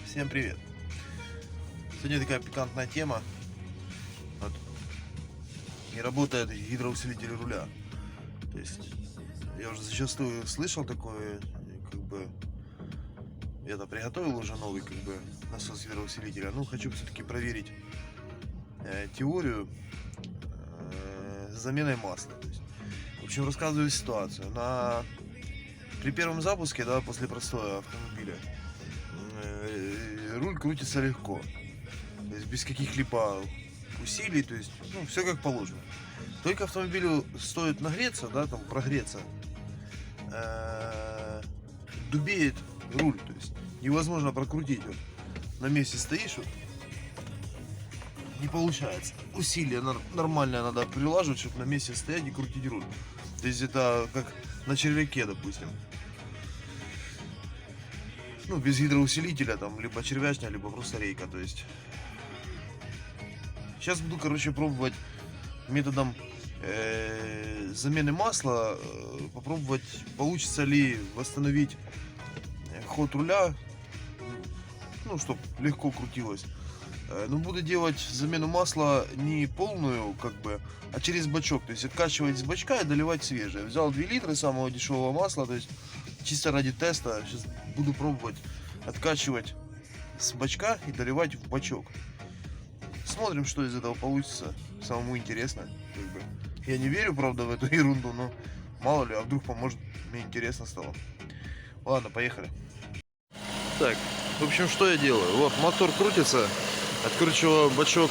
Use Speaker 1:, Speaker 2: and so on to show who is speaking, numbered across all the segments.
Speaker 1: Всем привет! Сегодня такая пикантная тема. Вот. Не работает гидроусилитель руля. То есть я уже зачастую слышал такое, как бы я-то приготовил уже новый насос гидроусилителя. Ну, хочу все-таки проверить теорию с заменой масла. То есть, в общем, рассказываю ситуацию. При первом запуске, да, после простоя автомобиля, руль крутится легко. То есть без каких-либо усилий, то есть, ну, все как положено. Только автомобилю стоит нагреться, да, там прогреться, дубеет руль, то есть невозможно прокрутить. Вот, на месте стоишь, вот, не получается. Усилия нормальное надо прилаживать, чтобы на месте стоять и крутить руль. То есть это как на червяке, допустим. Ну, без гидроусилителя, там, либо червячная, либо просто рейка, то есть. Сейчас буду, короче, пробовать методом замены масла, попробовать, получится ли восстановить ход руля, ну, чтобы легко крутилось. Но буду делать замену масла не полную, а через бачок. То есть откачивать из бачка и доливать свежее. Взял 2 литра самого дешевого масла, то есть чисто ради теста. Сейчас буду пробовать откачивать с бачка и доливать в бачок. Смотрим, что из этого получится. Самому интересно. Я не верю, правда, в эту ерунду, но мало ли, а вдруг поможет. Мне интересно стало. Ладно, поехали. Так, в общем, что я делаю? Вот, мотор крутится. Откручиваю бачок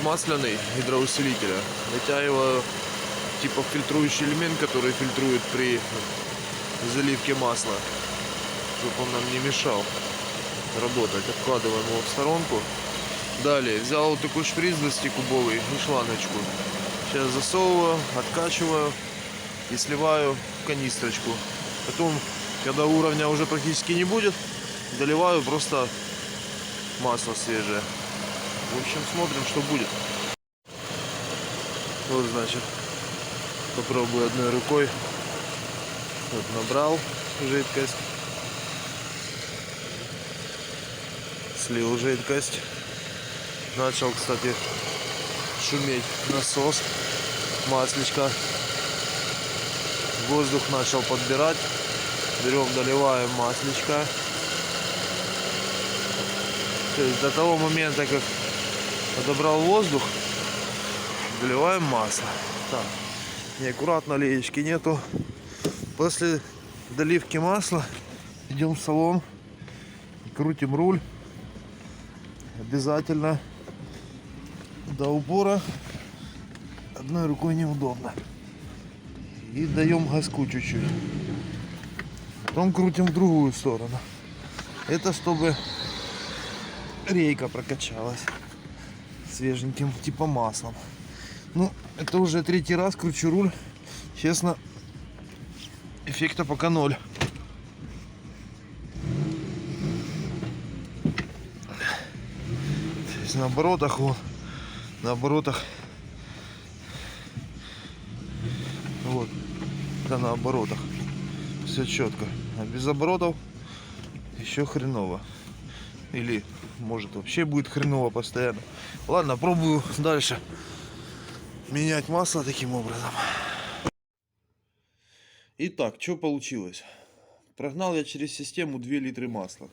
Speaker 1: масляный гидроусилителя. Вытягиваю типа фильтрующий элемент, который фильтрует при заливке масла, чтобы он нам не мешал работать. Откладываем его в сторонку. Далее взял вот такой шприц 20-кубовый и шлангочку. Сейчас засовываю, откачиваю и сливаю в канистрочку. Потом, когда уровня уже практически не будет, доливаю просто масло свежее. В общем, смотрим, что будет. Вот, значит, попробую одной рукой. Вот, набрал жидкость, слил жидкость. Начал, кстати, шуметь насос, маслечко. Воздух начал подбирать. Берем, доливаем маслечко. То есть до того момента, как подобрал воздух, доливаем масло. Так, неаккуратно, леечки нету. После доливки масла идем в салон, крутим руль. Обязательно до упора. Одной рукой неудобно. И даем газку чуть-чуть. Потом крутим в другую сторону. Это чтобы рейка прокачалась свеженьким типа маслом. Ну, это уже 3-й раз кручу руль. Честно, эффекта пока 0. То есть на оборотах, вот, на оборотах, вот, да, на оборотах все четко, а без оборотов еще хреново. Или может вообще будет хреново постоянно. Ладно, пробую дальше менять масло таким образом. Итак, что получилось? Прогнал я через систему 2 литры масла.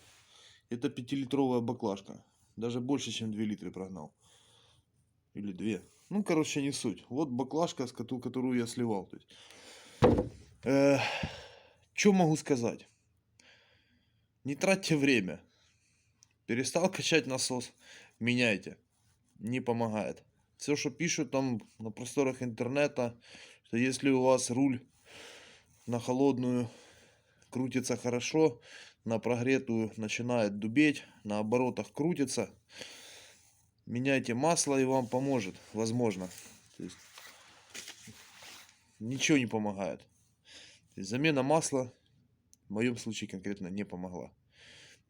Speaker 1: Это 5-литровая баклажка. Даже больше, чем 2 литра прогнал. Или 2. Ну, короче, не суть. Вот баклажка, которую я сливал. Что могу сказать? Не тратьте время. Перестал качать насос, меняйте. Не помогает. Все, что пишут там на просторах интернета, что если у вас руль на холодную крутится хорошо, на прогретую начинает дубеть, на оборотах крутится, меняйте масло и вам поможет, возможно. То есть, ничего не помогает. То есть, замена масла в моем случае конкретно не помогла.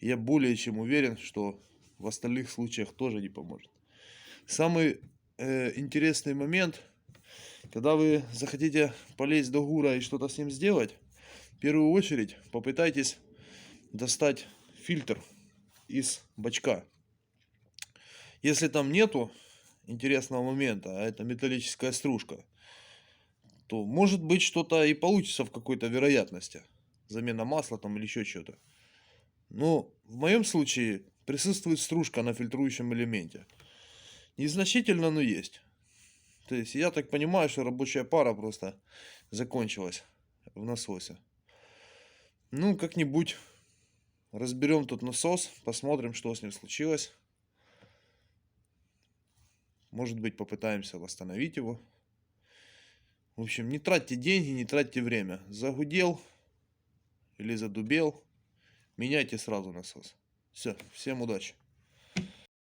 Speaker 1: Я более чем уверен, что в остальных случаях тоже не поможет. Самый интересный момент, когда вы захотите полезть до ГУРа и что-то с ним сделать, в первую очередь попытайтесь достать фильтр из бачка. Если там нету интересного момента, а это металлическая стружка, то может быть что-то и получится в какой-то вероятности. Замена масла там или еще что-то. Но в моем случае присутствует стружка на фильтрующем элементе. Незначительно, но есть. То есть я так понимаю, что рабочая пара просто закончилась в насосе. Ну, как-нибудь разберем тут насос, посмотрим, что с ним случилось. Может быть, попытаемся восстановить его. В общем, не тратьте деньги, не тратьте время. Загудел или задубел, меняйте сразу насос. Все, всем удачи.